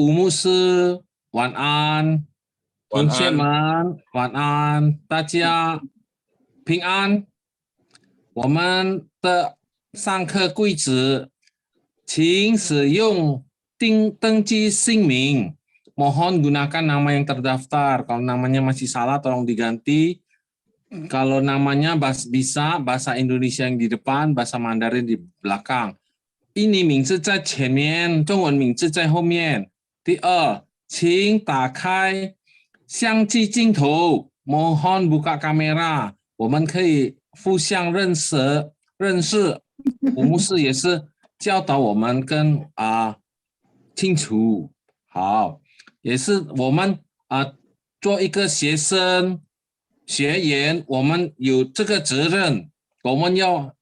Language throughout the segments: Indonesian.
吴牧师晚安，同学们晚安，大家平安。我们的上课规则，请使用登记姓名。Mohon gunakan nama yang terdaftar. Kalau namanya masih salah, tolong diganti. Kalau namanya bisa bahasa Indonesia yang di depan, bahasa Mandarin di belakang. 印尼名字在前面，中文名字在后面。第二，请打开相机镜头 ，Mohon buka kamera，我们可以互相认识。吴牧师也是教导我们跟清楚。好，也是我们做一个学生学员，我们有这个责任，我们要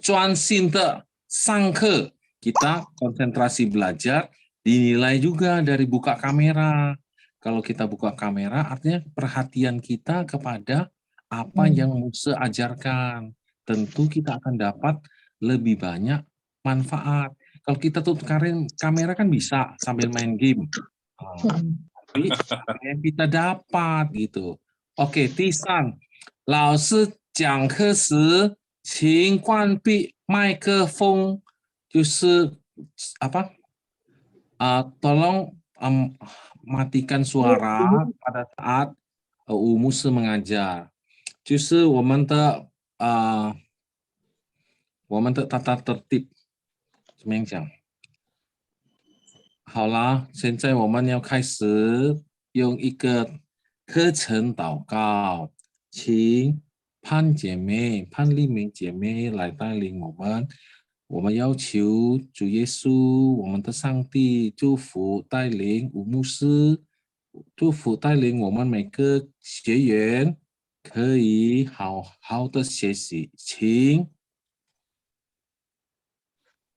专心的上课, kita konsentrasi belajar, dinilai juga dari buka kamera. Kalau kita buka kamera, artinya perhatian kita kepada apa yang Musa ajarkan. Tentu kita akan dapat lebih banyak manfaat. Kalau kita tutup kamera kan bisa sambil main game. Tapi yang kita dapat gitu. Oke, 第三，老师讲课时请关闭麦克风，就是tolong matikan suara pada saat Musa mengajar. 就是我们的tata tertib，怎么样讲？好啦，现在我们要开始用一个课程祷告，请潘丽梅姐妹来带领我们。我们要求主耶稣，我们的上帝祝福带领吴牧师，祝福带领我们每个学员可以好好的学习。请。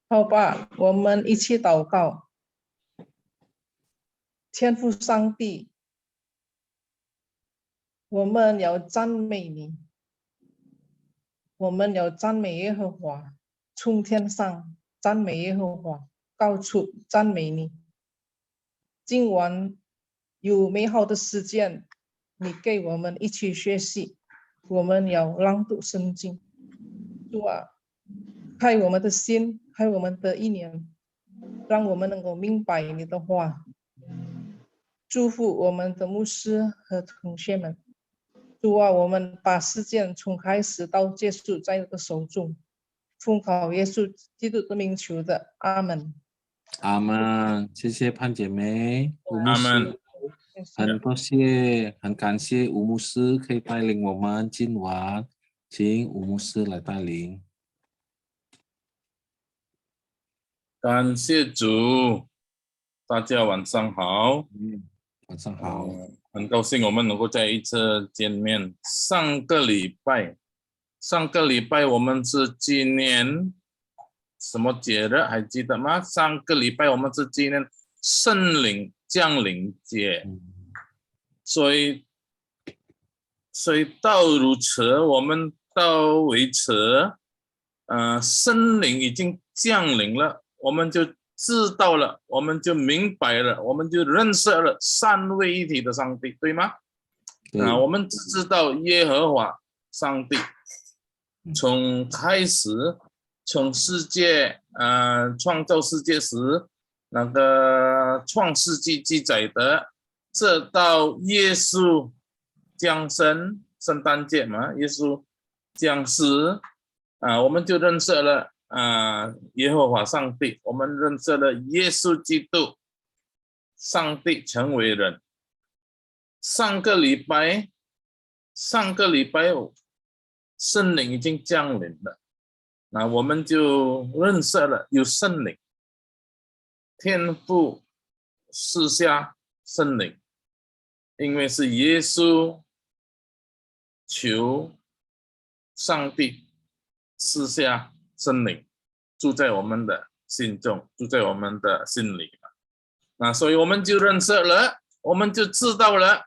好吧，我们一起祷告。天父上帝，我们要赞美你，我们要赞美耶和华，从天上赞美耶和华，高处赞美你。今晚有美好的时间，你给我们一起学习，我们要朗读圣经。主啊，开我们的心，开我们的意念，让我们能够明白你的话。祝福我们的牧师和同学们。主啊，我们把事件从开始到结束在你的手中，奉靠耶稣基督的名求的，阿门。阿门，谢谢潘姐妹，吴牧师，很感谢吴牧师可以带领我们今晚，请吴牧师来带领。感谢主，大家晚上好。晚上好。很高兴我们能够再一次见面。上个礼拜我们是纪念什么节日还记得吗？上个礼拜我们是纪念圣灵降临节，所以到如此，我们到为此，圣灵已经降临了，我们就知道了，我们就明白了，我们就认识了三位一体的上帝，对吗？我们只知道耶和华上帝从开始，从世界创造世界时那个创世纪记载的，这到耶稣降生，圣诞节嘛，耶稣降世我们就认识了耶和华上帝，我们认识了耶稣基督，上帝成为人。上个礼拜圣灵已经降临了，那我们就认识了有圣灵，天父赐下圣灵，因为是耶稣求上帝赐下圣灵住在我们的心中，住在我们的心里，那所以我们就认识了，我们就知道了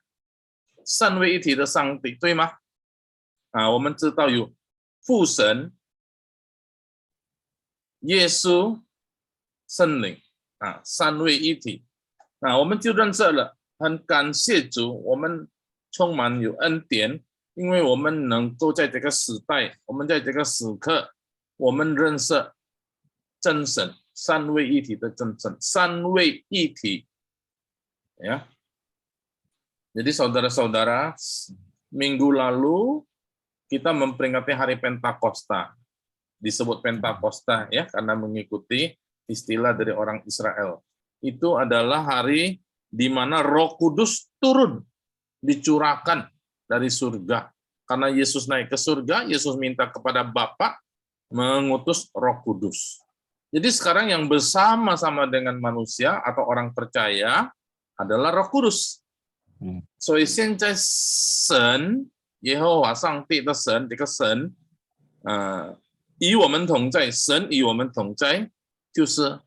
三位一体的上帝，对吗？我们知道有父神、耶稣、圣灵三位一体。我们就认识了，很感谢主，我们充满有恩典，因为我们能够在这个时代，我们在这个时刻，我们认识真神，三位一体的真神，三位一体。Ya. Jadi saudara-saudara, minggu lalu kita memperingati hari Pentakosta. Disebut Pentakosta ya karena mengikuti istilah dari orang Israel. Itu adalah hari di mana Roh Kudus turun, dicurahkan dari surga. Karena Yesus naik ke surga, Yesus minta kepada Bapa mengutus Roh Kudus. Jadi sekarang yang bersama-sama dengan manusia atau orang percaya adalah Roh Kudus. 所以现在神耶和华上帝的神这个神与我们同在，神与我们同在就是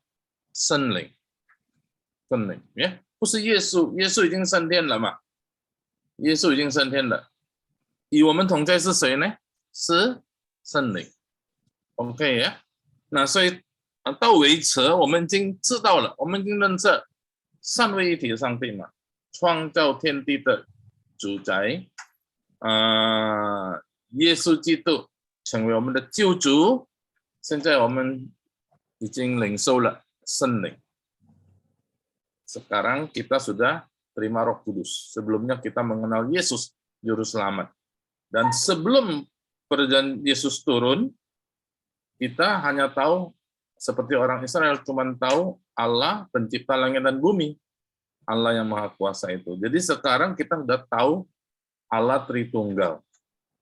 圣灵，圣灵不是耶稣，耶稣已经升天了嘛，耶稣已经升天了，与我们同在是谁呢？是圣灵。 OK 呀，那所以到为止我们已经知道了，我们已经认识三位一体的上帝嘛，创造天地的主宰，耶稣基督成为我们的救主，现在我们已经领受了圣灵。Sekarang kita sudah terima Roh Kudus. Sebelumnya kita mengenal Yesus Juru Selamat. Dan sebelum perjanjian Yesus turun, kita hanya tahu seperti orang Israel cuma tahu Allah pencipta langit dan bumi, Allah yang Maha Kuasa itu. Jadi sekarang kita sudah tahu Allah Tritunggal.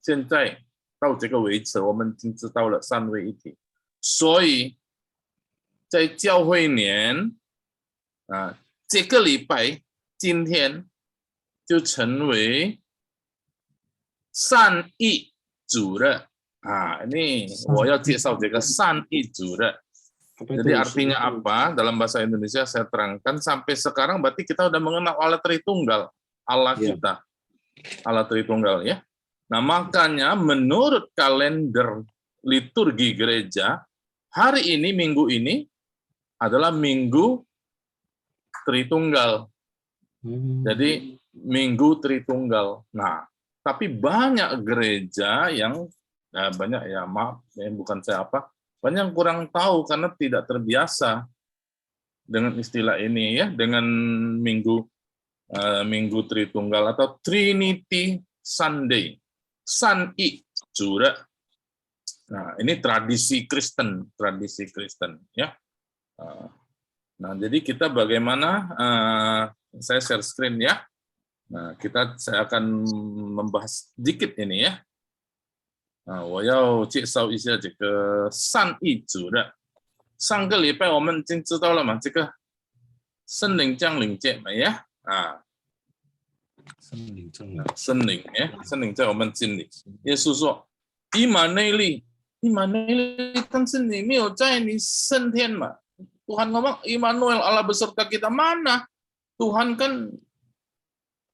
现在到这个为止，我们已经知道了三位一体。所以在教会年这个礼拜今天就成为善意主日。ini 我要介绍这个善意主日。Jadi artinya apa? Dalam bahasa Indonesia saya terangkan sampai sekarang berarti kita udah mengenal Allah Tritunggal, Allah kita, Allah Tritunggal ya. Nah makanya menurut kalender liturgi gereja hari ini minggu ini adalah Minggu Tritunggal. Jadi Minggu Tritunggal. Nah tapi banyak gereja yang banyak ya maaf bukan saya apa. Banyak yang kurang tahu karena tidak terbiasa dengan istilah ini ya, dengan Minggu Tritunggal atau Trinity Sunday, San'i Jura. Nah, ini tradisi Kristen ya. Nah, jadi kita bagaimana saya share screen ya. Nah, saya akan membahas sedikit ini ya. 我要介绍一下这个善意主日。上个礼拜我们已经知道了嘛，这个圣灵降临节没呀？圣灵降临，圣灵在我们心里。耶稣说：“以马内利，但是你没有在你升天嘛？” Tuhan ngomong Immanuel, Allah beserta kita mana? Tuhan kan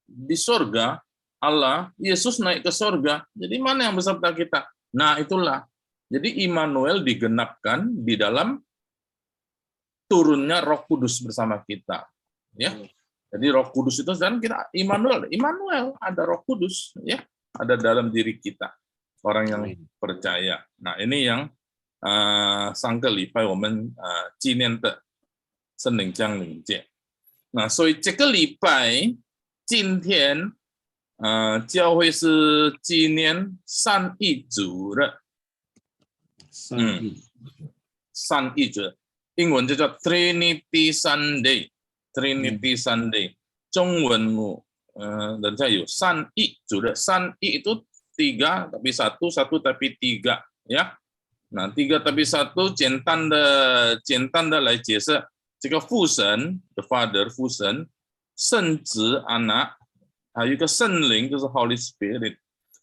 di surga. Allah, Yesus naik ke surga, jadi mana yang beserta kita? Nah itulah, jadi Immanuel digenapkan di dalam turunnya Roh Kudus bersama kita, ya. Jadi Roh Kudus itu sekarang kita Immanuel ada Roh Kudus, ya, ada dalam diri kita orang yang percaya. Nah ini yang 上个礼拜我们纪念的圣灵降临节。那所以这个礼拜今天。教会是纪念善意主日，善意主日，英文就叫 Trinity Sunday，Trinity Sunday， 中文人家有善意主日，善意itu 3 tapi 1， 1 tapi 3 ya， 那3 tapi 1简单的来解释，这个父神 the Father 父神，圣子 Anak。还有一个圣灵，就是 Holy Spirit，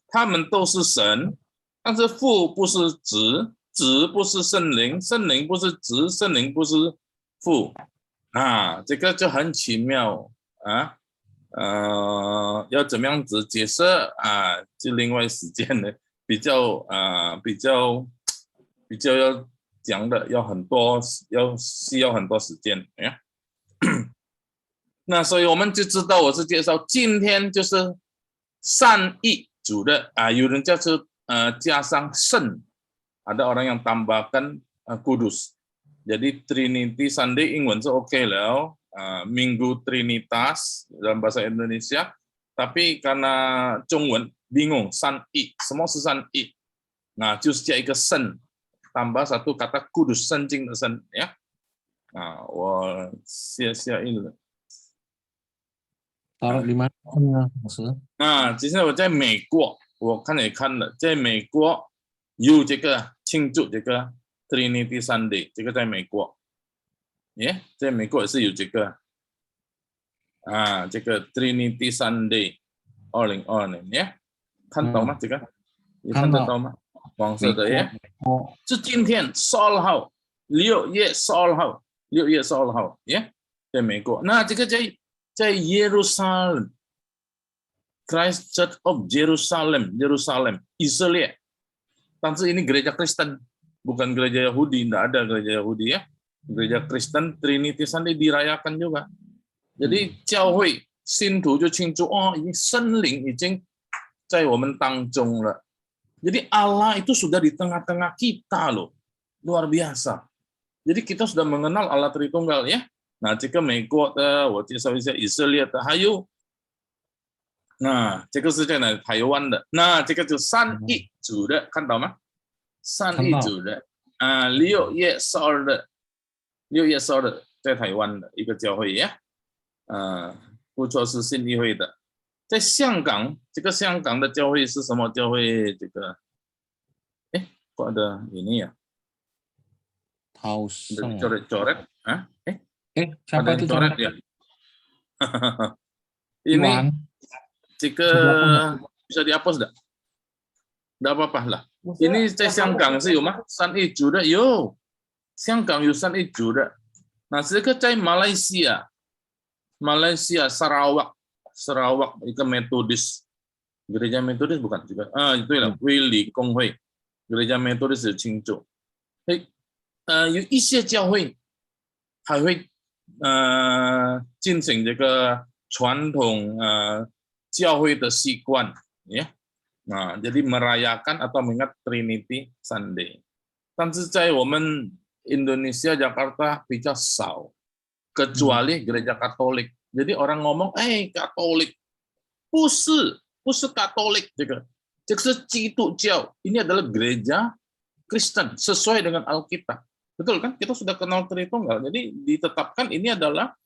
他们都是神，但是父不是子，子不是圣灵，圣灵不是子，圣灵不是父，这个就很奇妙要怎么样子解释就另外时间呢，比较要讲的要需要很多时间那所以我们就知道，我是介绍今天就是善意主日啊，有人就是加上圣，ada orang yang tambahkan kudus. Jadi Trinity Sunday 英文是 OK 了，Minggu Trinitas dalam bahasa Indonesia, tapi karena 中文 bingung 善意，什么是善意？那就是加一个圣，tambah satu kata kudus，圣经的圣呀。我下一轮。 taruh di mana ya, maksudnya? 其实我在美国，我看也看了，在美国有这个庆祝这个 Trinity Sunday， 这个在美国，在美国也是有这个，这个 Trinity Sunday 2020年，看到吗？这个你看得到吗？黄色的是今天12号，6月12号，6月12号，在美国，那这个在耶路撒冷 ，Christ Church of Jerusalem， 以色列。但是ini gereja Kristen， bukan gereja Yahudi， tidak ada gereja Yahudi ya. Gereja Kristen Trinity Sunday dirayakan juga. Jadi 教会信徒就庆祝已经圣灵已经在我们当中了。Jadi Allah itu sudah di tengah-tengah kita loh, luar biasa. Jadi kita sudah mengenal Allah Tritunggal ya. 那这个美国的，我介绍一下以色列的，还有，这个是在哪？台湾的，那这个就善意主日，看到吗？善意主日，6月12日，6月12日在台湾的一个教会呀，不错，是信义会的。在香港，这个香港的教会是什么教会？这个，挂的ini ya， coret-coret siapa itu coret ya? Ini jika bisa dihapus enggak? Enggak apa-apa lah. Ini在香港是有吗？善意主日有，香港有善意主日。那这个在马来西亚Sarawak一个 Methodist gereja Methodist bukan juga itu lah 卫理公会 gereja Methodist 有庆祝。有一些教会还会进行这个传统教会的习惯jadi merayakan atau mengingat Trinity Sunday. 但是在我们 Indonesia Jakarta 比较少 kecuali gereja Katolik. Jadi orang ngomong Katolik 不是 Katolik 这个是基督教. Ini adalah gereja Kristen sesuai dengan Alkitab. Betul kan? Kita sudah kenal Tritunggal. Jadi ditetapkan ini adalah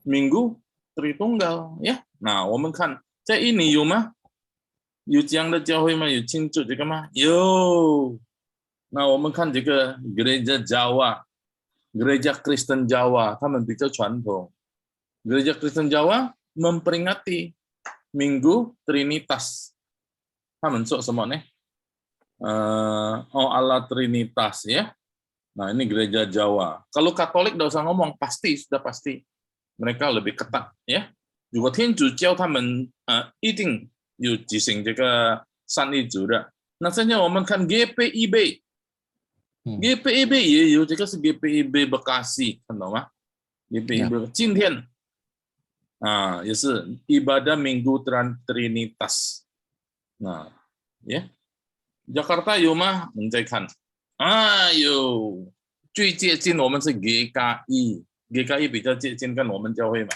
Minggu Tritunggal ya. Nah, 我们看在印尼有吗？有这样的教会吗？有庆祝这个吗？有。那我们看这个 gereja Jawa, gereja Kristen Jawa, 他们比较传统。Gereja Kristen Jawa memperingati Minggu Trinitas. 他们做什么呢？Allah Trinitas ya. Nah, ini gereja Jawa. Kalau Katolik tidak usah ngomong, sudah pasti. Mereka lebih ketat ya. 如果天主教他们一定有举行这个善意主日。那现在我们看 GPIB， GPIB 也有，这个是 GPIB Bekasi， 看到吗？ GPIB 今天也是 ibadah Minggu Trinitas。Jakarta 有吗？我们再看。有，最接近我们是 GKI 比较接近跟我们教会嘛。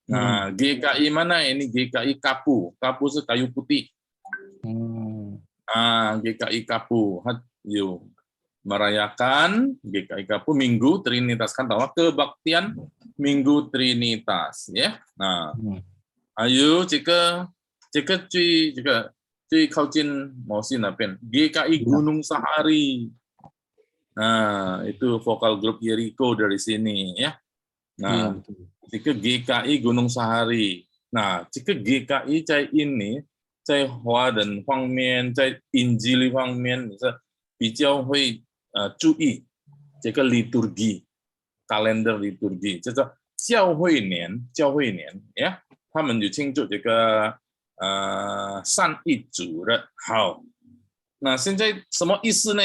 GKI mana ini? GKI Kapu是 kayu putih. GKI Kapu merayakan GKI Kapu Minggu Trinitas, kan tahu kebaktian Minggu Trinitas ya. Nah, ayo jika 最靠近毛信那边 GKI Gunung Sahari. Nah, itu vokal grup Jericho dari sini ya. Nah, jika GKI Gunung Sahari. Nah, jika GKI 在印尼，在华人方面，在Injili方面，比较会注意这个 liturgi calendar liturgi， 叫做教会年呀，他们有庆祝这个善意主日。好，那现在什么意思呢？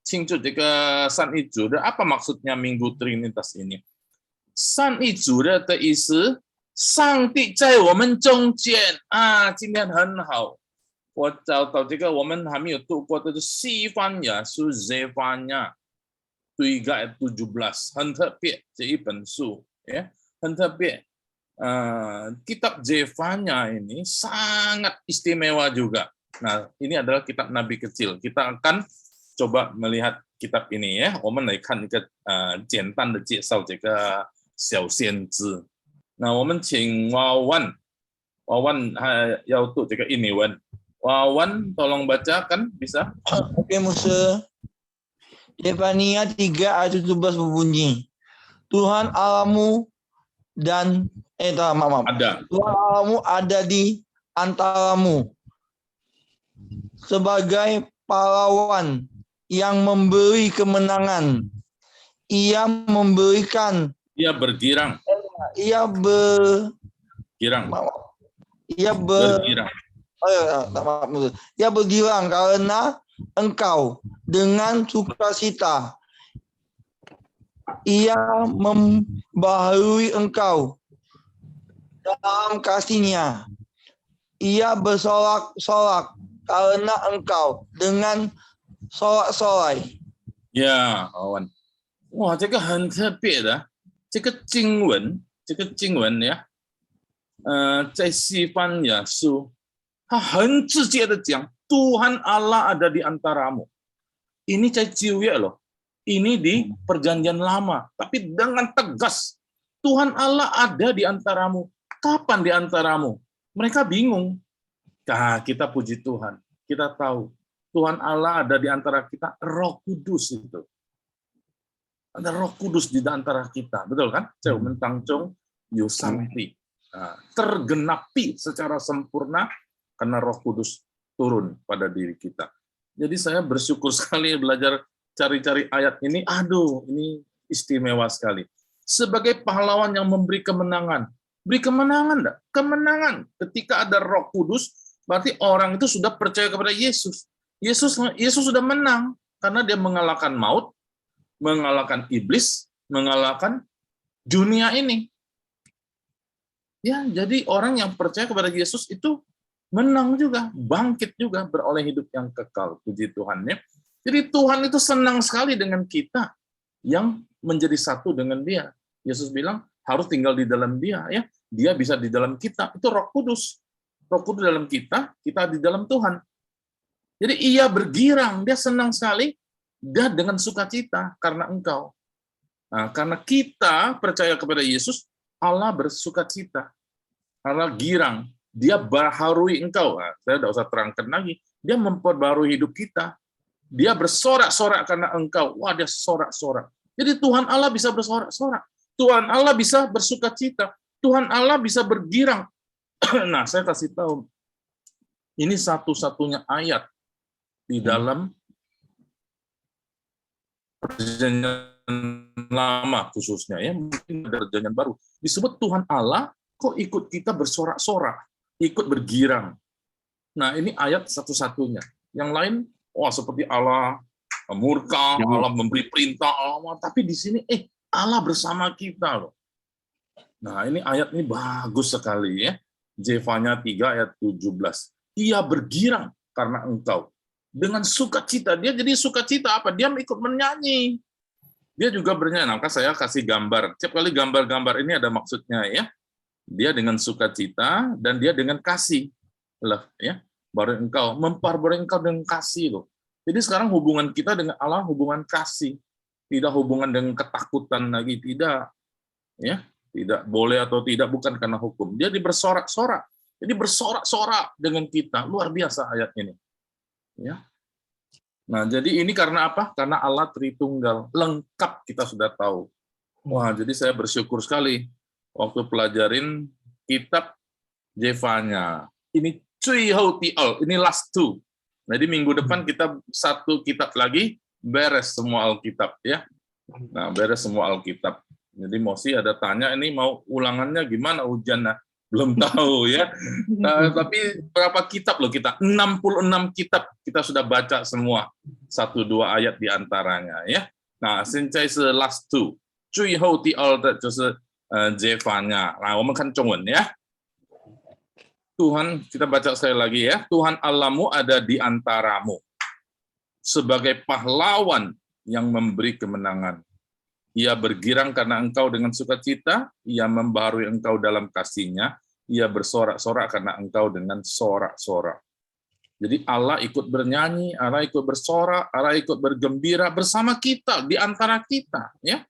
庆祝这个善意主日，apa maksudnya Minggu Trinitas ini？ 善意主日的意思上帝在我们中间啊，今天很好。我找到这个我们还没有读过的是西番雅书 Zephaniah 3 ayat 17， 很特别这一本书ya，很特别。Kitab Zephaniah ini sangat istimewa juga. Nah, ini adalah kitab nabi kecil. Kita akan coba melihat kitab ini ya. 我们来看一个简单的介绍这个小先知。那我们请Wawan要读这个印尼文。Wawan tolong bacakan bisa? Oke, Musa. Zephaniah 3 ayat 17 berbunyi, Tuhan Allahmu dan maaf. Ada. Tuhan Allahmu ada di antaramu sebagai pahlawan yang memberi kemenangan. Ia memberikan. Ia bergirang. Bergirang. Ia bergirang karena engkau dengan sukacita. Ia membaharui engkau dalam kasihnya. Ia bersorak-sorak karena engkau dengan sorak-sorai. Ya, Wawan. Wah, 这个很特别的，这个经文呀，在西番雅书，它很直接的讲Tuhan Allah ada di antaramu. Ini 在旧约loh. Ini di perjanjian lama, tapi dengan tegas Tuhan Allah ada di antaramu. Kapan di antaramu? Mereka bingung. Nah, kita puji Tuhan. Kita tahu Tuhan Allah ada di antara kita, Roh Kudus itu. Ada Roh Kudus di antara kita, betul kan? Mentangcung Yusanti. Nah, tergenapi secara sempurna karena Roh Kudus turun pada diri kita. Jadi saya bersyukur sekali belajar cari-cari ayat ini. Aduh, ini istimewa sekali. Sebagai pahlawan yang memberi kemenangan. Beri kemenangan enggak? Kemenangan. Ketika ada Roh Kudus, berarti orang itu sudah percaya kepada Yesus. Yesus sudah menang karena dia mengalahkan maut, mengalahkan iblis, mengalahkan dunia ini. Ya, jadi orang yang percaya kepada Yesus itu menang juga, bangkit juga, beroleh hidup yang kekal. Puji Tuhan ya. Jadi Tuhan itu senang sekali dengan kita yang menjadi satu dengan Dia. Yesus bilang harus tinggal di dalam Dia ya. Dia bisa di dalam kita. Itu Roh Kudus. Roh Kudus dalam kita di dalam Tuhan. Jadi Ia bergirang, Dia senang sekali, Dia dengan sukacita karena engkau. Nah, karena kita percaya kepada Yesus, Allah bersukacita. Allah girang, Dia baharui engkau. Nah, saya tidak usah terangkan lagi. Dia memperbarui hidup kita. Dia bersorak-sorak karena engkau. Wah, dia sorak-sorak. Jadi Tuhan Allah bisa bersorak-sorak. Tuhan Allah bisa bersukacita. Tuhan Allah bisa bergirang. Nah, saya kasih tahu. Ini satu-satunya ayat di dalam perjanjian lama khususnya ya, mungkin ada perjanjian baru. Disebut Tuhan Allah kok ikut kita bersorak-sorak, ikut bergirang. Nah, ini ayat satu-satunya. Yang lain seperti Allah murka, Allah memberi perintah, tapi di sini Allah bersama kita loh. Nah, ini ayat ini bagus sekali ya. Zephaniah 3 ayat 17. Ia bergirang karena engkau. Dengan sukacita. Dia jadi sukacita apa? Dia ikut menyanyi. Dia juga bernyanyi. Maka saya kasih gambar. Setiap kali gambar-gambar ini ada maksudnya ya. Dia dengan sukacita dan dia dengan kasih. Love ya. Baru engkau memperbarui engkau dengan kasih loh. Jadi sekarang hubungan kita dengan Allah hubungan kasih, tidak hubungan dengan ketakutan lagi, tidak ya, tidak boleh atau tidak bukan karena hukum. Dia bersorak-sorak, jadi bersorak-sorak dengan kita, luar biasa ayat ini. Ya. Nah jadi ini karena apa? Karena Allah Tritunggal, lengkap kita sudah tahu. Wah jadi saya bersyukur sekali waktu pelajarin kitab Zephaniah. Ini ini last two. Jadi minggu depan kita satu kitab lagi, beres semua Alkitab ya. Nah, beres semua Alkitab. Jadi Mosi ada tanya ini mau ulangannya gimana ujiannya? Belum tahu ya. Nah, tapi berapa kitab loh kita? 66 kitab kita sudah baca semua. 1-2 ayat di antaranya ya. Nah, 现在是 last two. 最后第二的就是 Zefanya. Nah, 我们看中文ya. Tuhan, kita baca sekali lagi ya. Tuhan Allahmu ada di antaramu sebagai pahlawan yang memberi kemenangan. Ia bergirang karena engkau dengan sukacita, ia membaharui engkau dalam kasih-Nya, ia bersorak-sorak karena engkau dengan sorak-sorak. Jadi Allah ikut bernyanyi, Allah ikut bersorak, Allah ikut bergembira bersama kita, di antara kita, ya.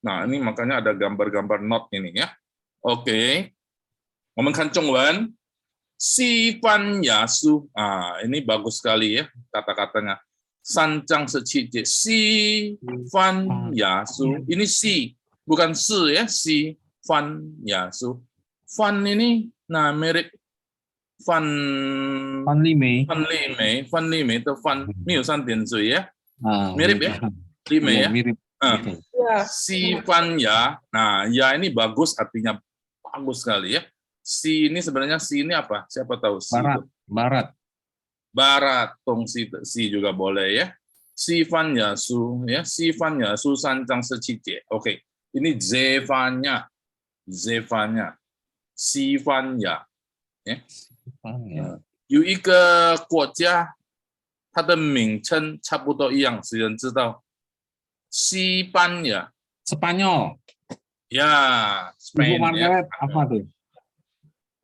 Nah, ini makanya ada gambar-gambar not ini ya. Oke. 我们看中文. Sifan Yasu. Ini bagus sekali ya kata-katanya. Sanjang secicit. Sifan Yasu. Ini si, bukan se ya. Sifan Yasu. Fan ini, nah merek Fan Li Mei. Fan Li Mei itu Fan Miusan Tianzui ya. Mirip ya? Li Mei ya. Mirip. Si Fan ya. Nah, ya ini bagus artinya bagus sekali ya. Si ini sebenarnya si ini apa? Siapa tahu? Si Barat. itu. Barat. Barat, tong si juga boleh ya. Si Fan ya su ya. Si Fan ya su sanjang secicit. Oke. Ini Zefanya. Zefanya. Si Fan ya. Ya. 有一个国家，它的名称差不多一样，谁人知道？西班牙 Spanyol. 呀 Ibu，Spain Margaret ya. apa tuh?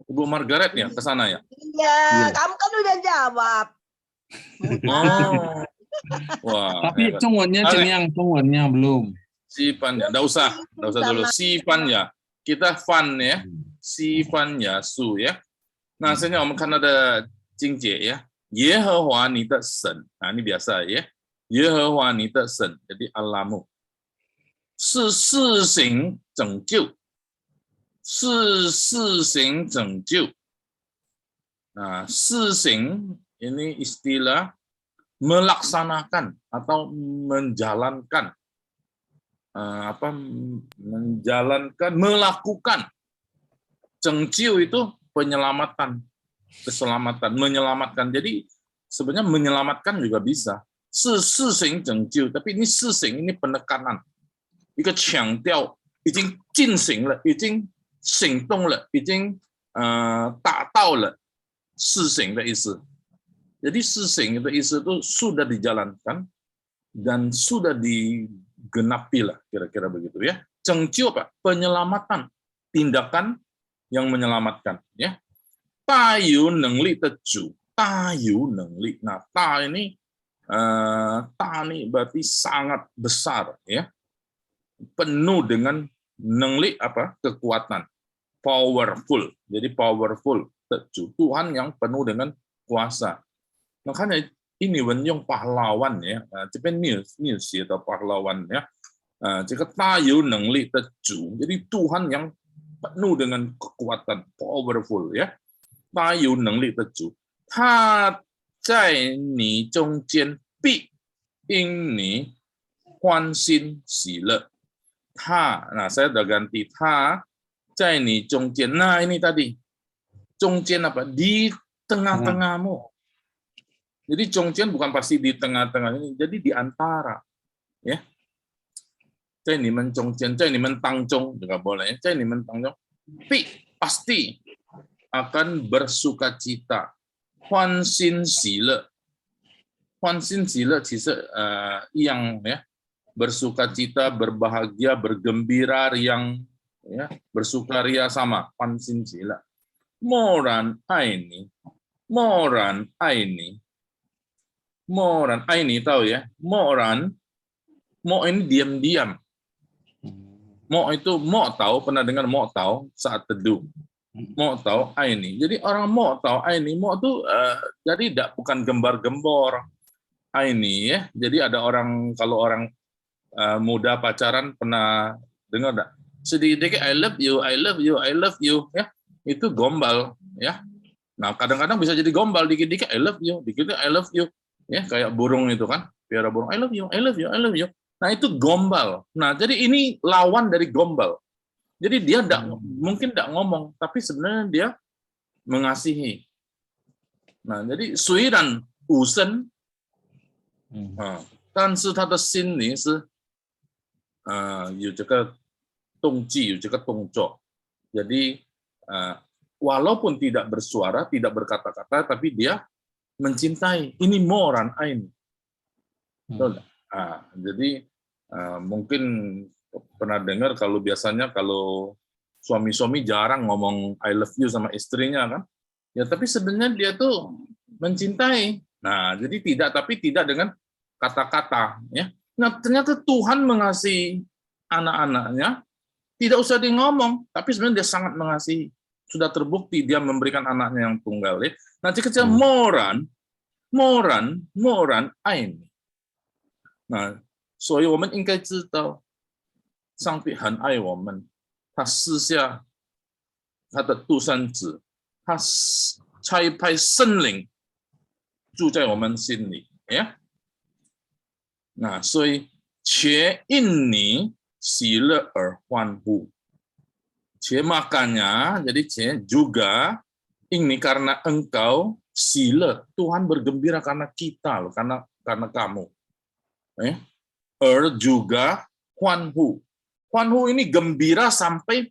Ibu Margaret ya ke sana ya. Iya, kamu kan udah jawab. Oh, wah. Tapi hebat. Zhongwennya belum. Sipan ya, nggak usah dulu. Sipan ya, kita fan ya, Sipan ya su ya. Nah, sebenarnya我们看到的经节ya, 耶和华你的神. Nah, ini biasa ya. 耶和华你的神, jadi Allahmu. 是施行拯救，是施行拯救。Nah, 施行 ini istilah melaksanakan atau menjalankan. Menjalankan, melakukan. 拯救 itu penyelamatan, keselamatan, menyelamatkan. Jadi sebenarnya menyelamatkan juga bisa. 是施行拯救, tapi ini 施行 ini penekanan. 一个强调已经进行了，已经行动了，已经达到了施行的意思。Jadi 施行 itu意思itu sudah dijalankan dan sudah digenapi lah, kira-kira begitu ya. 拯救 apa? Penyelamatan, tindakan yang menyelamatkan ya. 大有能力的主，大有能力. Nah, 大 ini 大 ini berarti sangat besar ya. Penuh dengan nengli apa? Kekuatan. Powerful. Jadi powerful. Tuhan yang penuh dengan kuasa. Makanya ini wenyong pahlawan ya. Cepat news atau pahlawan ya. Jika tayu nengli teju. Jadi Tuhan yang penuh dengan kekuatan, powerful ya. Tayu nengli teju. Ta zai ni zhong jian bi ing ni huan xin xi le. Ta, nah saya udah ganti ta, zai ni zhong jian. Nah ini tadi, zhong jian apa? Di tengah-tengahmu. Jadi zhong jian bukan pasti di tengah-tengah ini, jadi di antara, ya. Zai ni men zhong jian, zai ni men tang zhong juga boleh. Zai ni men tang zhong, tapi pasti akan bersukacita. Huan xin xi le, huan xin xi le, 其实yang ya. Bersukacita, berbahagia, bergembira, riang, ya, bersukaria sama. Pansin sila. Moran aini, moran aini, moran aini tahu ya? Moran, mo ini diam-diam. Mo itu mo tahu, pernah dengar mo tahu saat teduh. Mo tahu aini. Jadi orang mo tahu aini, mo itu jadi bukan gembar-gembor. Aini ya. Jadi ada orang, kalau orang muda pacaran pernah dengar enggak? Sedikit I love you, I love you, I love you ya. Itu gombal ya. Nah, kadang-kadang bisa jadi gombal, dikit-dikit I love you, dikit-dikit I love you. Ya, kayak burung itu kan, piara burung I love you, I love you, I love you. Nah, itu gombal. Nah, jadi ini lawan dari gombal. Jadi dia mungkin enggak ngomong, tapi sebenarnya dia mengasihi. Nah, jadi 虽然无声 但是他的心里是有这个动机，有这个动作。Jadi walaupun tidak bersuara, tidak berkata-kata, tapi dia mencintai. Ini moran ain. Betul nggak? Jadi mungkin pernah dengar kalau biasanya kalau suami-suami jarang ngomong I love you sama istrinya kan? Ya tapi sebenarnya dia tuh mencintai. Nah, jadi tapi tidak dengan kata-kata ya. Nah, ternyata Tuhan mengasihi anak-anaknya, tidak usah dia ngomong, tapi sebenarnya dia sangat mengasihi. Sudah terbukti dia memberikan anaknya yang tunggal ya. Nah, jika moran ain. Nah, 所以我们应该知道上帝很爱我们，他赐下他的独生子，他差派圣灵住在我们心里呀。那所以且因你喜乐而欢呼，且 makanya jadi且 juga ini karena engkau喜乐, Tuhan bergembira karena kita loh, karena kamu. Juga Huanhu. Huanhu ini gembira sampai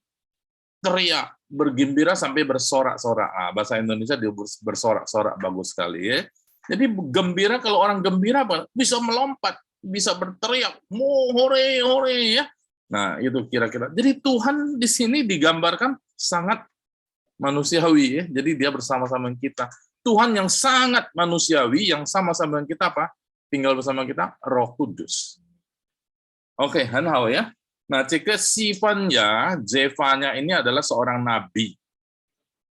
teriak, bergembira sampai bersorak-sorak. Bahasa Indonesia dia bersorak-sorak bagus sekali ya. Jadi gembira, kalau orang gembira bisa melompat, bisa berteriak, hore hore ya. Nah, itu kira-kira. Jadi Tuhan di sini digambarkan sangat manusiawi ya. Jadi dia bersama-sama kita. Tuhan yang sangat manusiawi, yang sama-sama dengan kita apa? Tinggal bersama kita, Roh Kudus. Oke, Hanhao ya. Nah, jika sifatnya, Zefanya ini adalah seorang nabi.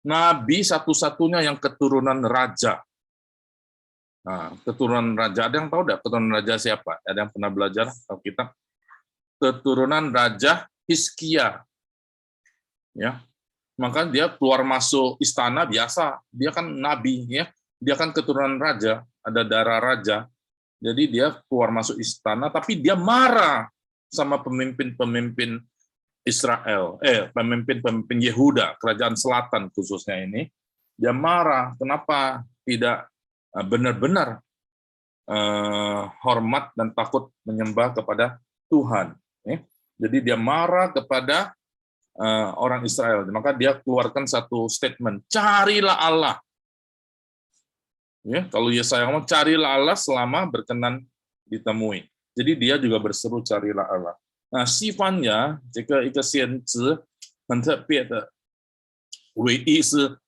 Nabi satu-satunya yang keturunan raja. Nah, keturunan raja, ada yang tahu enggak keturunan raja siapa? Ada yang pernah belajar Alkitab? Keturunan Raja Hizkia. Ya. Maka dia keluar masuk istana biasa, dia kan nabi ya. Dia kan keturunan raja, ada darah raja. Jadi dia keluar masuk istana, tapi dia marah sama pemimpin-pemimpin Israel, pemimpin-pemimpin Yehuda, kerajaan selatan khususnya ini. Dia marah, kenapa tidak benar-benar hormat dan takut menyembah kepada Tuhan. Jadi dia marah kepada orang Israel. Maka dia keluarkan satu statement, carilah Allah. Ya, kalau Yesaya ngomong carilah Allah selama berkenan ditemui. Jadi dia juga berseru carilah Allah. Nah, sifatnya jika一个先知很特别的唯一是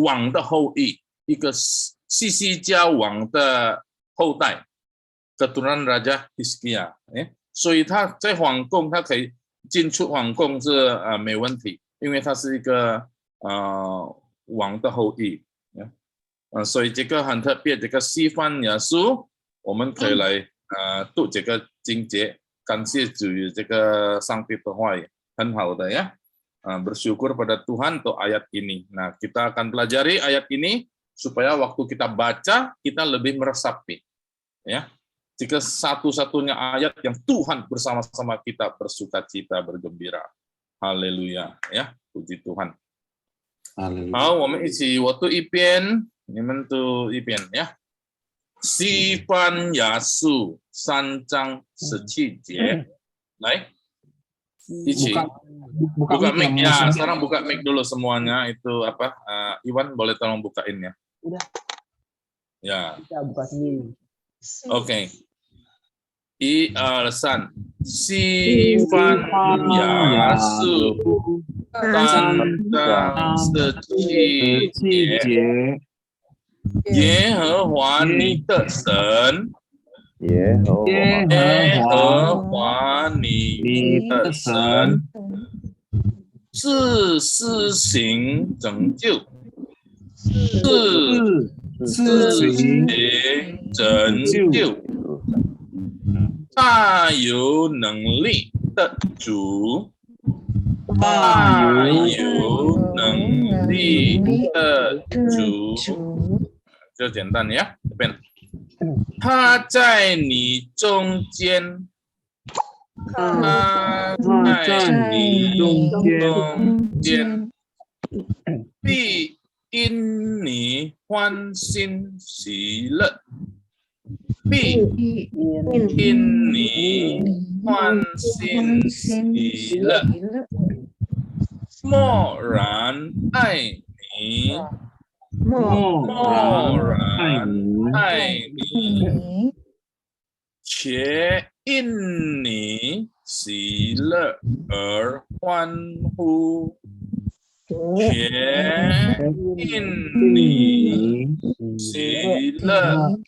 王的后裔，一个西西家王的后代，keturunan Raja Hizkia。所以他在皇宫，他可以进出皇宫是没问题，因为他是一个王的后裔。所以这个很特别，这个西方耶稣，我们可以来读这个经节，感谢主这个上帝的话语，很好的ya. Bersyukur pada Tuhan untuk ayat ini. Nah, kita akan pelajari ayat ini supaya waktu kita baca kita lebih meresapi. Ya. Jika satu-satunya ayat yang Tuhan bersama-sama kita bersukacita, bergembira. Haleluya, ya, puji Tuhan. Haleluya. 好，我们一起，我读一遍，你们读一遍呀。西番雅书3章17节，来，一起buka mic ya. Sekarang buka mic dulu semuanya. Itu apa? Iwan boleh tolong bukain ya. Udah. Ya. Kita buka sendiri. Oke. 1、2、3，西番雅书3章17节，耶和华你的神，耶和华你的神，是施行拯救，是施行拯救。大有能力的主，大有能力的主，就简单呀。这边，他在你中间，他在你中间，必因你欢欣喜乐。必必因你欢欣喜乐，默然爱你，默默然爱然你，爱你，你且因你喜乐而欢呼，且因你喜乐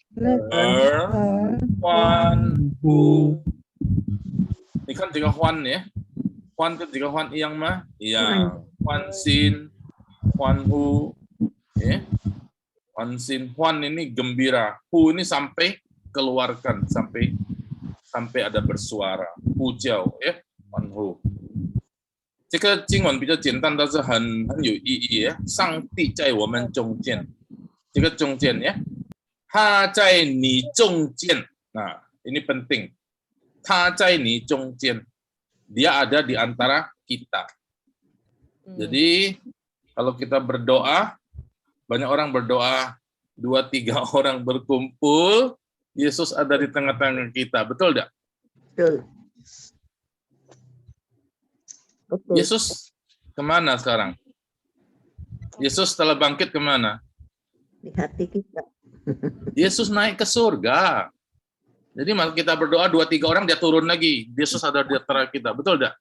而欢呼。你看这个欢呢？欢跟这个欢一样吗？一样，欢欣、欢呼，欢欣, 欢 ini gembira, hu ini sampai keluarkan, sampai ada bersuara, 呼叫, 欢呼。这个经文比较简单，但是很有意义。上帝在我们中间，这个中间他在你中间. Nah, ini penting. 他在你中间, dia ada di antara kita. Jadi kalau kita berdoa, banyak orang berdoa, 2-3 orang berkumpul, Yesus ada di tengah-tengah kita. Betul tidak? Betul. Betul. Yesus kemana sekarang? Yesus setelah bangkit kemana? Di hati kita. Yesus naik ke surga. Jadi malah kita berdoa 2-3 orang, dia turun lagi. Yesus ada di antara kita. Betul tidak?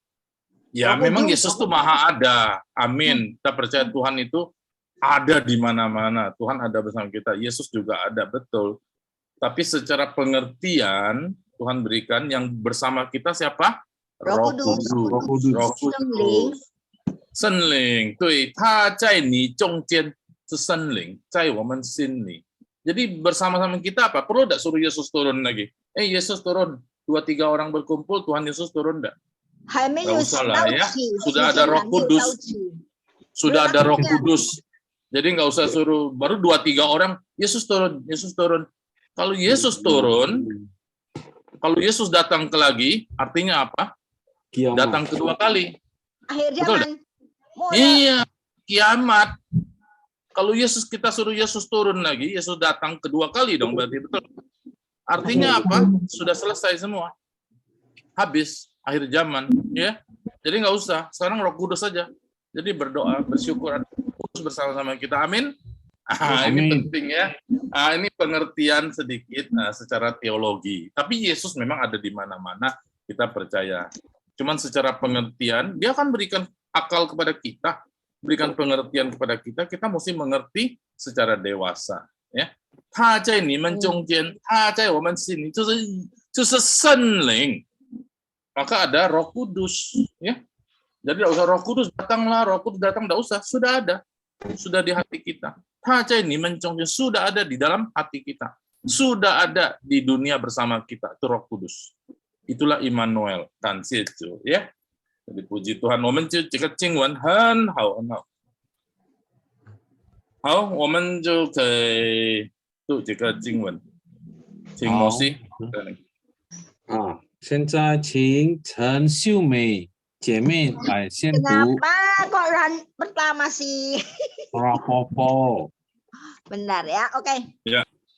Ya, memang Yesus itu maha ada. Amin. Kita percaya Tuhan itu ada di mana-mana. Tuhan ada bersama kita. Yesus juga ada, betul. Tapi secara pengertian, Tuhan berikan yang bersama kita siapa? Roh Kudus. Roh Kudus. 圣灵，对，他在你中间是圣灵，在我们心里。Jadi bersama-sama kita apa? Perlu tidak suruh Yesus turun lagi? Yesus turun, 2-3 orang berkumpul, Tuhan Yesus turun tidak? 还没有 Nggak usah lah ya. 到起 Sudah ada Roh Kudus. Sudah ada Roh Belakangnya. Kudus. Jadi nggak usah suruh, baru 2-3 orang, Yesus turun, Yesus turun. Kalau Yesus turun, kalau Yesus datang lagi, artinya apa? Kiamat. Datang kedua kali. Akhir Betul zaman. Mulai. Iya, kiamat. Kalau Yesus, kita suruh Yesus turun lagi, Yesus datang kedua kali dong berarti, betul. Artinya apa? Sudah selesai semua. Habis akhir zaman, ya. Jadi nggak usah. Sekarang Roh Kudus saja. Jadi berdoa, bersyukur, Kudus bersama-sama kita. Amin. Ini Amin. penting ya. Ini pengertian sedikit secara teologi. Tapi Yesus memang ada di mana-mana. Kita percaya. Cuman secara pengertian, dia akan berikan akal kepada kita, berikan pengertian kepada kita. Kita mesti mengerti secara dewasa. Ya. 他在你们中间，他在我们心里，就是圣灵。Maka ada Roh Kudus, ya. Jadi tidak usah Roh Kudus datanglah, Roh Kudus datang, tidak usah, sudah ada, sudah di hati kita. 他在你们中间 sudah ada di dalam hati kita, sudah ada di dunia bersama kita, itu Roh Kudus. Itulah Immanuel, 感谢主, ya. Jadi puji Tuhan, 我们就这个经文很好很好。好，我们就可以读这个经文，请摩西。现在请陈秀美姐妹来宣读。 Kenapa kok pertama sih? Rapopo. Benar ya, oke.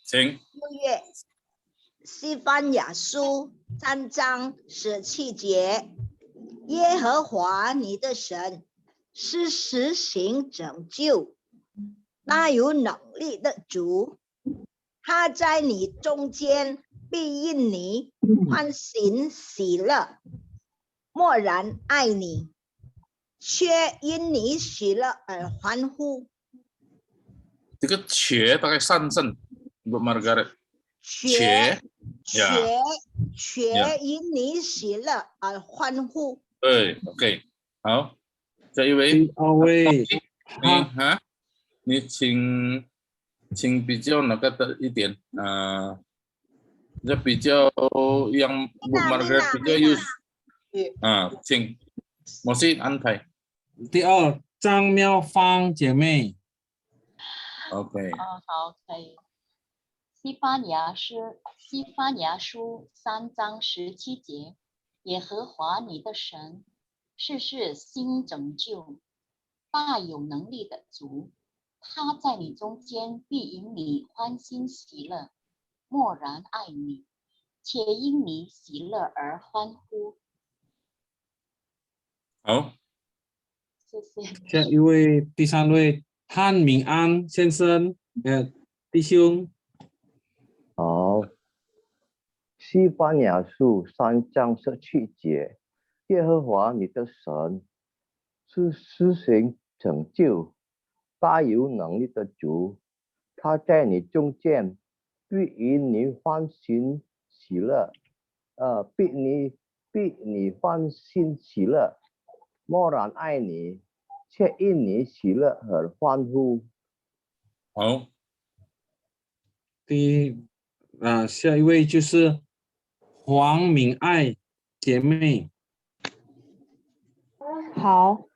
请。 6月西番雅书3章17节，耶和华你的神是实行拯救、大有能力的主，他在你中间必因你欢欣喜乐，默然爱你，却因你喜乐而欢呼。 这个且大概3声 untuk Margaret。 且因你喜乐而欢呼。 对 ，OK， 好，这一位，第二位，你请比较那个的一点这比较yang Bu Margaret 比较use，请摩西安排。第二，张妙芳姐妹。 OK， 好，可以。西番雅书3章17节，耶和华你的神是新拯救、大有能力的主，他在你中间必引你欢欣喜乐，默然爱你，且因你喜乐而欢呼。好，谢谢。下一位，第三位，汉明安先生，弟兄。好，西番雅书3章17节，耶和华你的神是施行拯救、大有能力的主，他在你中间必因你欢欣喜乐，必你欢欣喜乐，默然爱你，却因你喜乐而欢呼。好，下一位就是黄敏爱姐妹。好，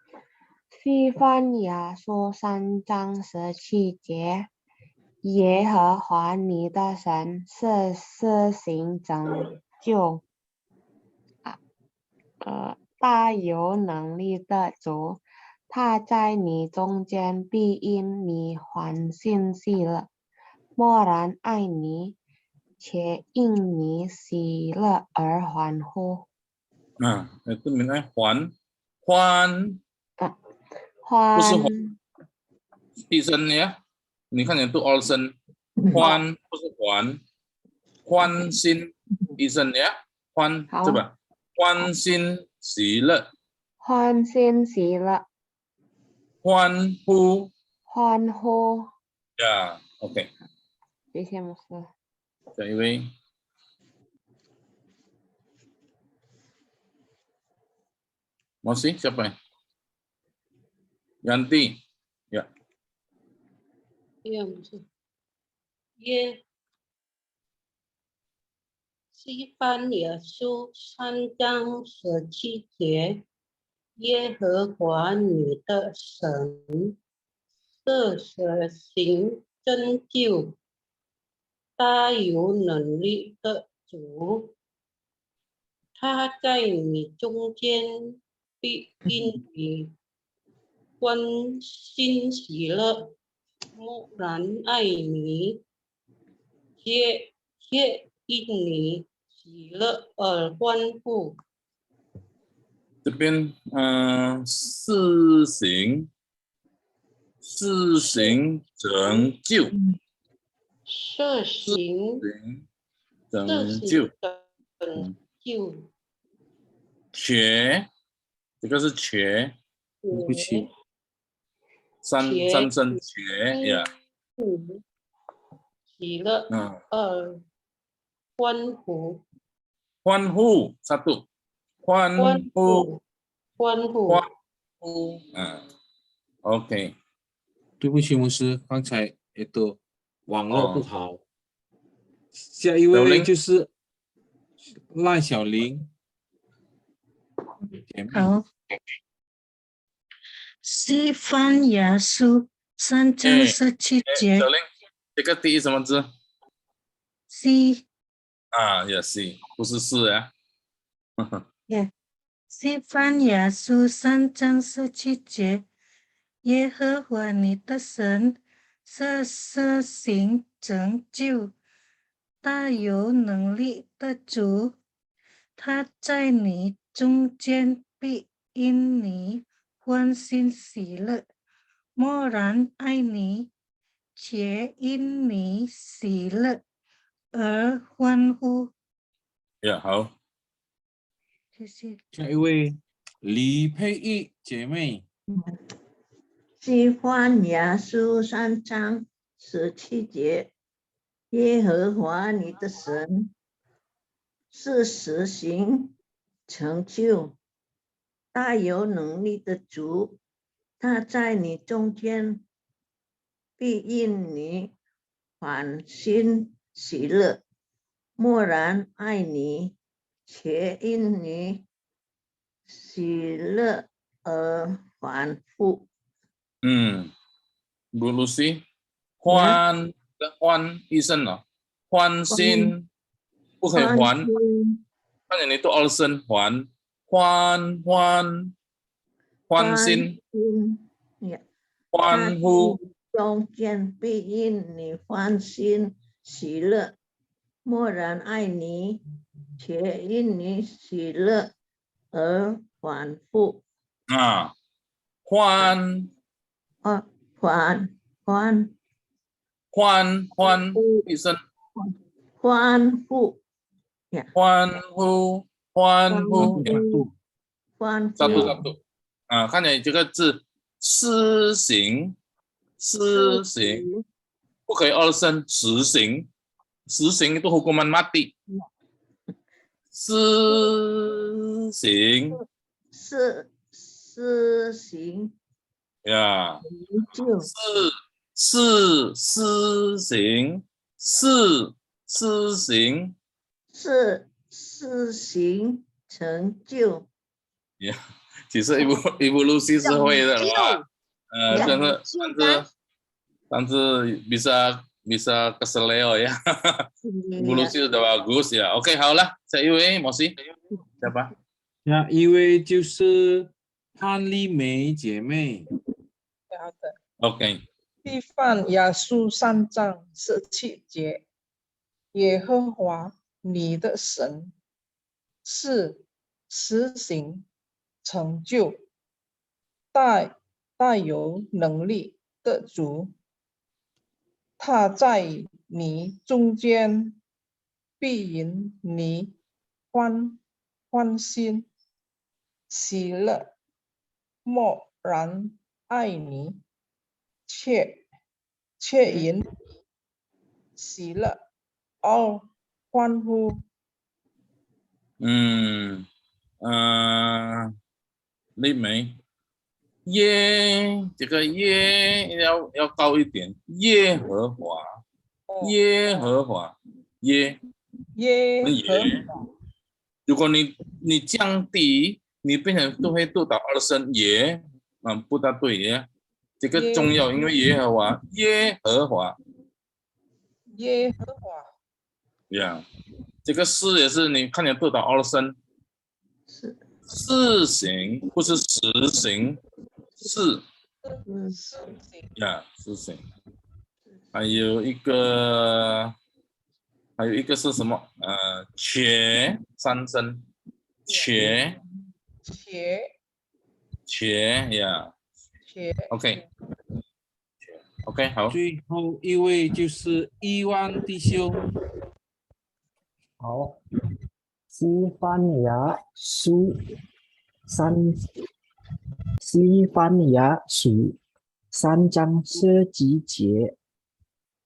西番雅书3章17节，耶和华你的神是施行拯救，大有能力的主，他在你中间必因你欢欣喜乐，默然爱你，且因你喜乐而欢呼。itu minta欢，不是一声呀，你看有读 all 声，欢不是欢欣一声呀，欢对吧？欢欣喜乐，欢欣喜乐，欢呼欢呼。呀，OK，谢谢牧师。下一位。Masih siapa ya? Ganti. Ya. 西番雅书3章17节，耶和华你的神是施行拯救、大有能力的主，他在你中间必因你欢欣喜乐，默然爱你，且因你喜乐而欢呼。这边施行拯救，施行拯救，且这个是且，对不起，三声且呀，喜乐而欢呼，欢呼satu，欢呼，OK。对不起，牧师，刚才网络不好。下一位就是赖小玲姐妹。好，西番雅书3章17节。小玲，这个第一什么字？西。也是，不是是啊。西番雅书3章17节，耶和华你的神是施行拯救、大有能力的主，他在你中间必因你欢欣喜乐，默然爱你，且因你喜乐而欢呼。好。谢谢。下一位李佩玉姐妹。西番雅书3章17节，耶和华你的神是施行成就、大有能力的主，他在你中间必因你欢欣喜乐，默然爱你，且因你喜乐而欢呼。Bu Lucy，欢一声哦，欢欣不可以还，看见你读二声欢欣，欢呼，中间必因你欢欣喜乐，默然爱你，且因你喜乐而欢呼。啊，欢一声欢呼呀，欢呼欢呼， satu啊，看见这个字施行不可以二声实行itu hukuman mati 施行施行呀就施行施行成就，呀，其实ibu Lucy 是会的啦，但是bisa keseleo ya. Ibu Lucy sudah bagus ya. Oke, 好了，下一位Mosi siapa？下一位就是潘丽梅姐妹。好的。 OK， 西番雅书3章17节，耶和华你的神是施行成就大有能力的主，他在你中间必引你欢欣喜乐，默然爱你，且引喜乐而欢呼。丽梅耶，这个耶要高一点，耶和华，耶和华，耶和华。如果你降低，你变成都会读到二声耶，不大对耶。这个重要，因为耶和华呀，这个是也是你看见读到二声，施行不是实行，是呀，施行。还有一个是什么？且3声，且呀。OK， 好。最后一位就是伊万弟兄。好，西番雅书3章17节，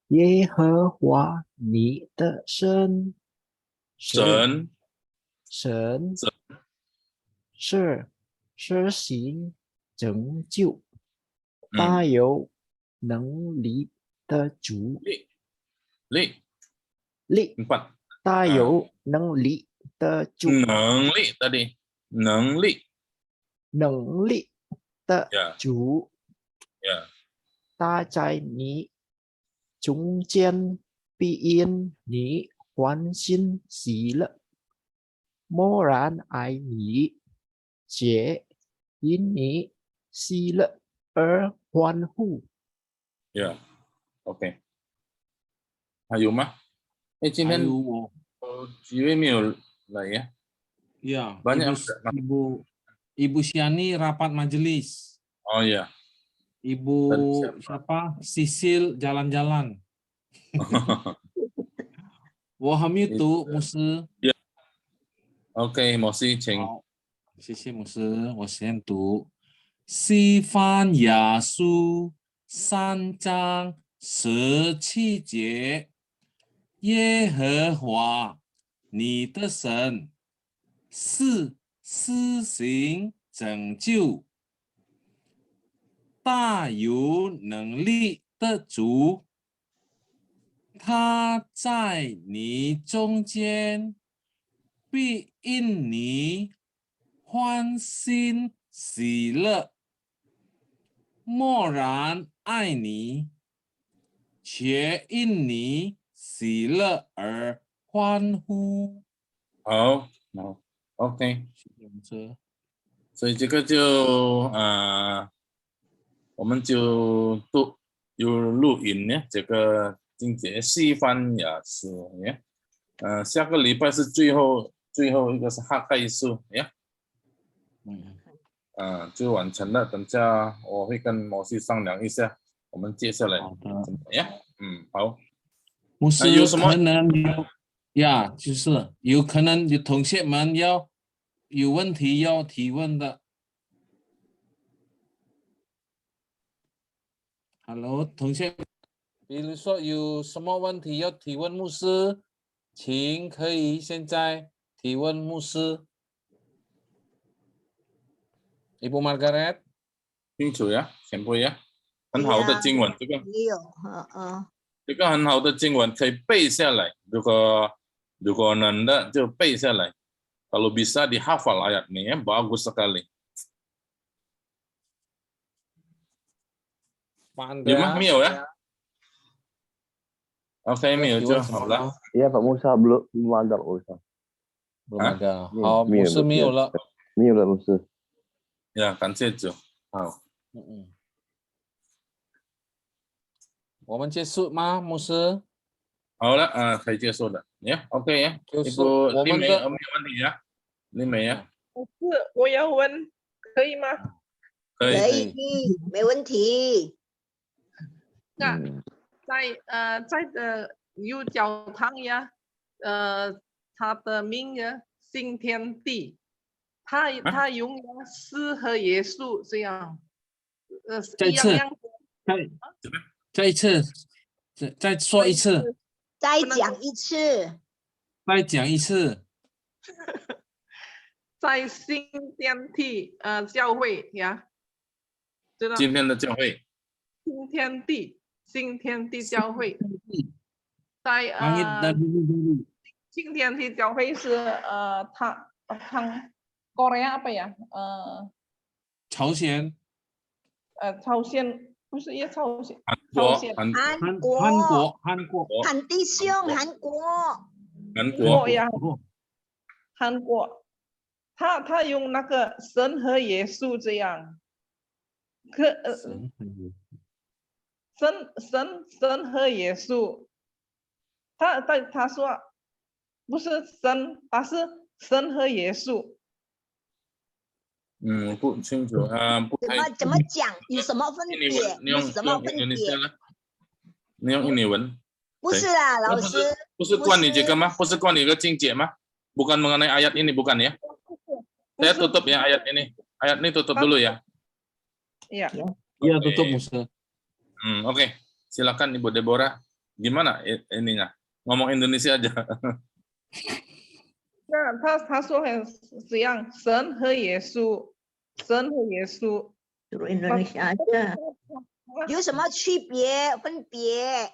耶和华你的神是施行拯救大有能力的主，大有能力的主，能力的主，他在你中间必因你欢欣喜乐，默然爱你，且因你喜乐而欢呼。OK， 还有吗？今天几位没有来呀？Ya, banyak Ibu Syani rapat majelis. Oh ya. Ibu siapa? Sisil jalan-jalan. Wahamitu Musi. Ya. OK， Mosi， 请。谢谢牧师，我先读西番雅书3章17节，耶和华你的神是施行拯救大有能力的主，他在你中间必因你欢欣喜乐，默然爱你，且因你喜乐而欢呼。好，OK。所以这个就我们就有录音呢，这个经节西番雅书呢。下个礼拜是最后一个是哈盖数呀，就完成了。等下我会跟摩西商量一下，我们接下来怎么样？好。牧师有什么可能就是有可能有同学们有问题要提问的。Hello， 同学，比如说有什么问题要提问牧师，请可以现在提问牧师。Ibu Margaret， 清楚呀，全部呀，很好的经文，这个这个很好的经文可以背下来。如果能的就背下来。Kalau bisa dihafal ayat ini ya, bagus sekali. 有吗？没有呀？OK， 没有就好了。Iya Pak Musa, belum ada Pak Musa. Belum ada. 好，牧师没有了。没有了，牧师。呀，感谢主。好。我们结束吗，牧师？好了，可以结束的。呀 ，OK 呀。就是我们的没有问题呀，丽梅呀。我要问，可以吗？可以，没问题。那在有教堂呀，他的名呀，新天地，他用诗和耶稣这样，再一次，再说一次，再讲一次，再讲一次。在新天地教会呀，知道？今天的教会。新天地教会，在新天地教会是他Korea apa ya？朝鲜。朝鲜不是也朝鲜？韩国弟兄，韩国呀，韩国，他用那个神和耶稣这样，神和耶稣，他说不是神，他是神和耶稣。不清楚不太。怎么讲？有什么分别？有什么分别？你用印尼文？不是啦，老师。不是关你这个吗？不是关你个境界吗？Bukan mengenai ayat ini, bukan ya? Saya tutup ya ayat ini. Ayat ini tutup dulu ya. Iya. Iya, tutup Musa. Oke. Silakan Ibu Deborah. Gimana ininya? Ngomong Indonesia aja. 那他说很这样，神和耶稣。 Suruh Indonesia aja. 有什么区别？分别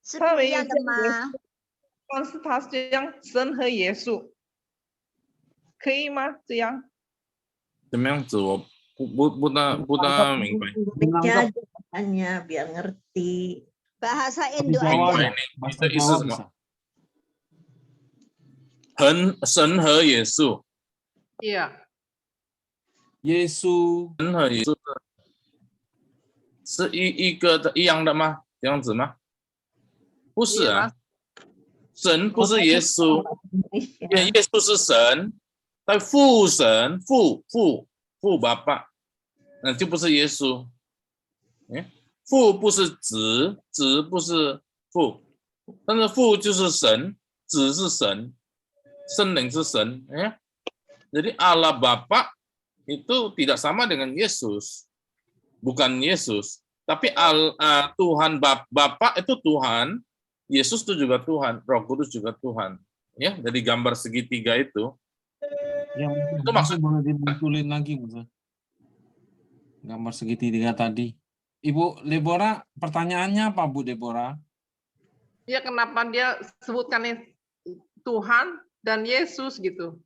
是不一样的吗？但是他这样神和耶稣，可以吗？这样？怎么样子？我不大明白。Hanya biar ngerti. Bahasa Indo aja. 你的意思是什么？神和耶稣。Yeah. 耶稣神和耶稣是一样的吗？这样子吗？不是啊，神不是耶稣，因为耶稣是神，但父神父Bapa，就不是耶稣。父不是子，子不是父，但是父就是神，子是神，圣灵是神。Jadi Allah Bapa itu tidak sama dengan Yesus, bukan Yesus, tapi Tuhan Bapa itu Tuhan, Yesus itu juga Tuhan, Roh Kudus juga Tuhan, ya. Dari gambar segitiga itu maksud boleh dimunculin lagi, gambar segitiga tadi. Ibu Deborah, pertanyaannya apa, Bu Deborah? Ya, kenapa dia sebutkan Tuhan dan Yesus gitu?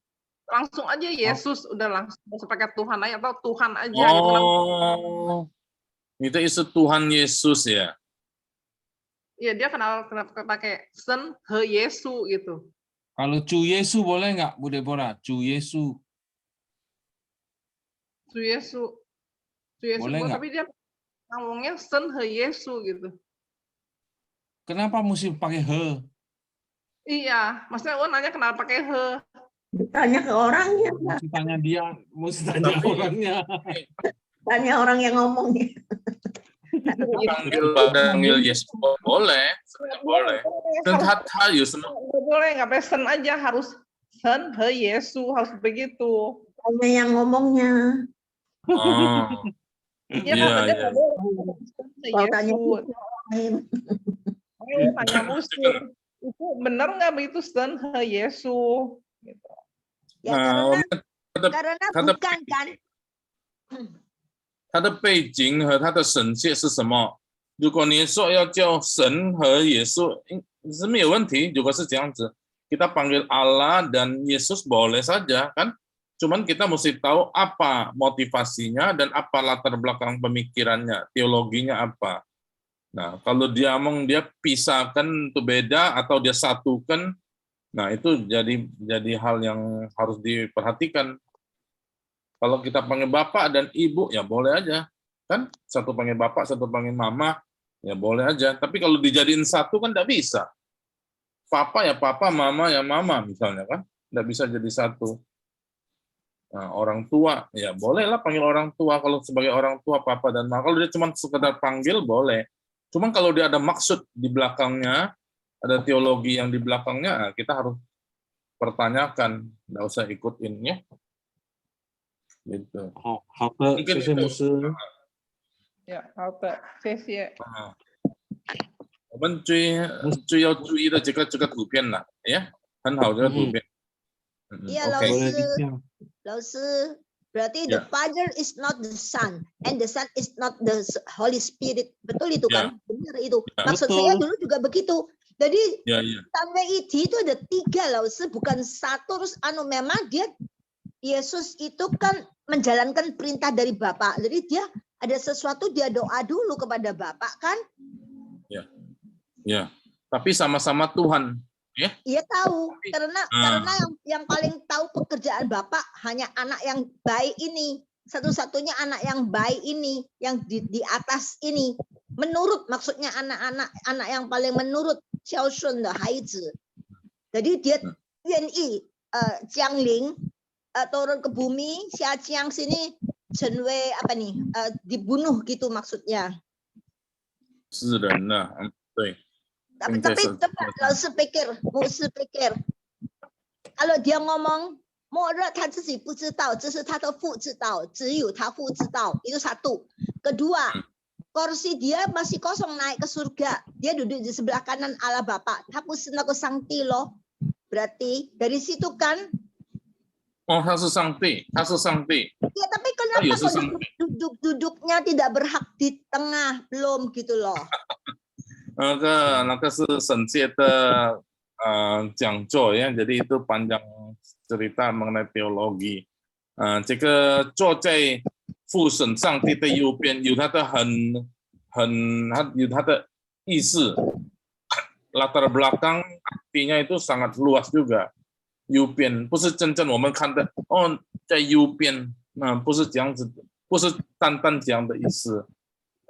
Langsung aja Yesus, udah langsung pakai Tuhan aja atau Tuhan aja. Oh, itu isu Tuhan Yesus ya? Iya, dia kenapa pakai Sen He Yesu gitu. Kalau Cu Yesu boleh nggak, Bu Deborah? Cu Yesu. Cu Yesu. Boleh nggak? Tapi dia ngomongnya Sen He Yesu gitu. Kenapa mesti pakai He? Iya, maksudnya oh nanya kenapa pakai he. Tanya ke orangnya. Mesti tanya dia, mesti tanya Tapi- orangnya. Tanya orang yang ngomongnya. panggil Yesus boleh, sebenarnya boleh. Dan Tata Yesus Nggak boleh, nggak pesen aja, harus sen he Yesus, harus begitu. Tanya yang ngomongnya. oh, Iya, Iya, kan, dia iya. nggak boleh. Sen he Kalau tanya Yesus. lain. Ayo tanya muslim, itu benar nggak begitu sen he Yesus? Gitu. Ya Nah, karena 他的 bukan kan. 它的背景和它的神界是什么？如果你说要叫神和耶稣，是没有问题。如果是这样子，kita panggil Allah dan Yesus boleh saja kan? Cuman kita mesti tahu apa motivasinya dan apa latar belakang pemikirannya, teologinya apa. Nah, kalau dia ngomong dia pisahkan itu beda atau dia satukan, nah itu jadi hal yang harus diperhatikan. Kalau kita panggil bapak dan ibu ya boleh aja, kan? Satu panggil bapak, satu panggil mama, ya boleh aja. Tapi kalau dijadiin satu kan tidak bisa. Papa ya papa, mama ya mama misalnya kan, tidak bisa jadi satu. Nah, orang tua ya bolehlah panggil orang tua kalau sebagai orang tua papa dan mama. Kalau dia cuma sekedar panggil boleh. Cuman kalau dia ada maksud di belakangnya, ada teologi yang di belakangnya, kita harus pertanyakan, nggak usah ikutin ya. Gitu. 好的， Mungkin 谢谢 itu. 牧师。 Ya, 好的，谢谢。我们最要注意的这个图片了，呀，很好这个图片。Iya,老师, berarti the Father is not the Son and the Son is not the Holy Spirit. Betul itu kan? Benar itu. Maksud saya dulu juga begitu. Jadi Sampai itu ada 3 laus, bukan 1. Terus memang dia Yesus itu kan menjalankan perintah dari Bapa. Jadi dia ada sesuatu dia doa dulu kepada Bapa kan? Ya. Tapi sama-sama Tuhan, ya. Iya tahu, karena yang paling tahu pekerjaan Bapak hanya anak yang baik ini. Satu-satunya anak yang baik ini, yang di atas ini. Menurut maksudnya anak yang paling menurut Xiaoshun de Haizi. Jadi dia Yuan-Yi Jiangling turun ke bumi, Xiaqiang sini Chenwei dibunuh gitu maksudnya. 是人呐，对。 Tapi老师pikir, kalau dia ngomong, 默认他自己不知道，这是他的父知道，只有他父知道，itu 1. Kedua, kursi dia masih kosong naik ke surga, dia duduk di sebelah kanan Allah Bapa, hapus naku sangti loh, berarti dari situ kan? Oh, 他是上帝，他是上帝。 Ya, tapi kenapa kok duduknya tidak berhak di tengah, belum gitu loh. 那个是神界的讲座ya, jadi itu panjang cerita mengenai teologi. 这个坐在父神上帝的右边，有他的有他的意思， latar belakang artinya itu sangat luas juga. 右边不是真正我们看的在右边，不是这样子，不是单单这样的意思。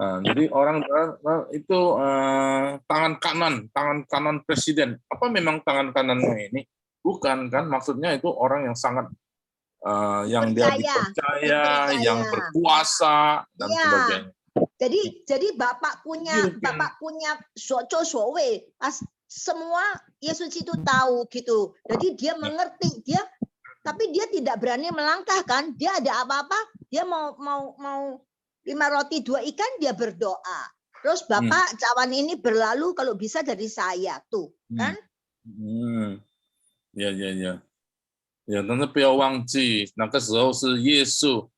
jadi orang itu tangan kanan presiden. Apa memang tangan kanannya ini? Bukan kan? Maksudnya itu orang yang sangat yang dia dipercaya, yang berkuasa dan sebagainya. Jadi Bapak punya soco-sowe pas semua Yesus itu tahu gitu. Jadi dia mengerti tapi dia tidak berani melangkah kan? Dia ada apa-apa? Dia mau 5 roti 2 ikan dia berdoa. Terus Bapak cawan ini berlalu kalau bisa dari saya tuh, kan? Ya. 但是不要忘记，那个时候是耶稣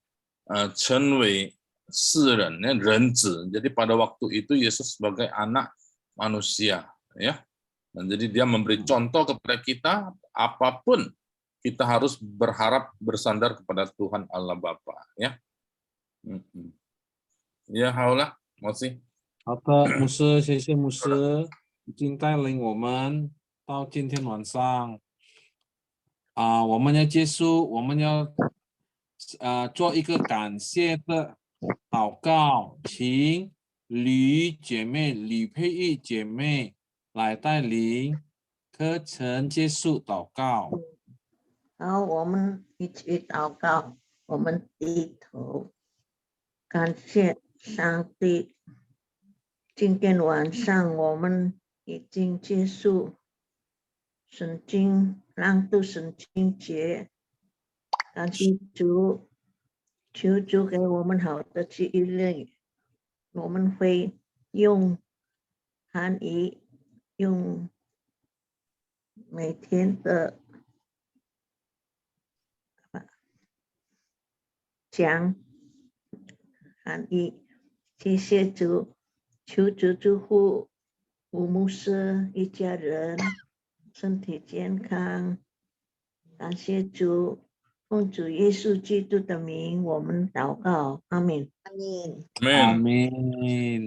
成为世人人子. Jadi pada waktu itu Yesus sebagai anak manusia, ya. Dan jadi dia memberi contoh kepada kita, apapun kita harus berharap bersandar kepada Tuhan Allah Bapa, ya. Ya, 好了，摩西。好的，牧师，谢谢牧师，已经带领我们到今天晚上。我们要结束，我们要做一个感谢的祷告，请吕姐妹、吕佩玉姐妹来带领课程结束，祷告。好，我们一起祷告，我们低头，感谢上帝。今天晚上我们已经结束圣经朗读圣经节，感谢主，求主给我们好的记忆力，我们会用韩语，用每天的讲韩语，谢谢主，求主祝福吴牧师一家人身体健康，感谢主，奉主耶稣基督的名，我们祷告，阿门。阿门。Amen. Amin.